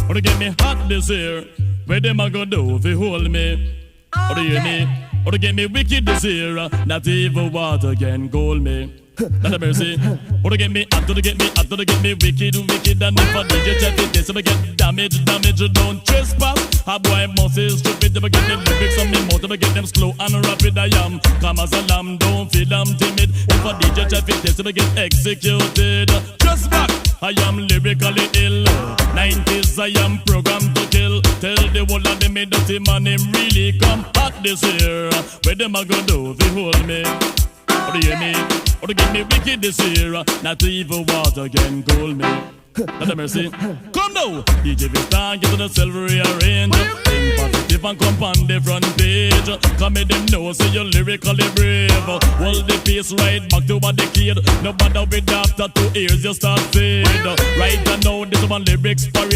Or to get me hot this year. Where them a go do if you hold me? Or to hear me? Or to get me wicked this year. Not even water can cool me. Not a mercy. Or to get me hot, to get me hot, to get me wicked, wicked. And if I DJ check it, this if I get damage, don't trespass. A boy must is stupid, if I get the lyrics on me mouth, if I get them slow and rapid I am. Come as a lamb, don't feel I'm timid. If I DJ check it, this if I get executed. Just back, I am lyrically ill. 90s I am programmed to kill. Tell the whole of them me dirty man him really come hot this year. Where them a go do if they hold me? Or to hear me? Or to get me wicked this year? Not even water can cool me. Not a mercy. Come now, DJ Vistar, get to the silver rearrange. Think positive and come on the front page. Come make them know, say you're lyrically brave. Hold the pace right back to what the kid. No matter with after 2 years you start fade. Right now, this one lyrics parade.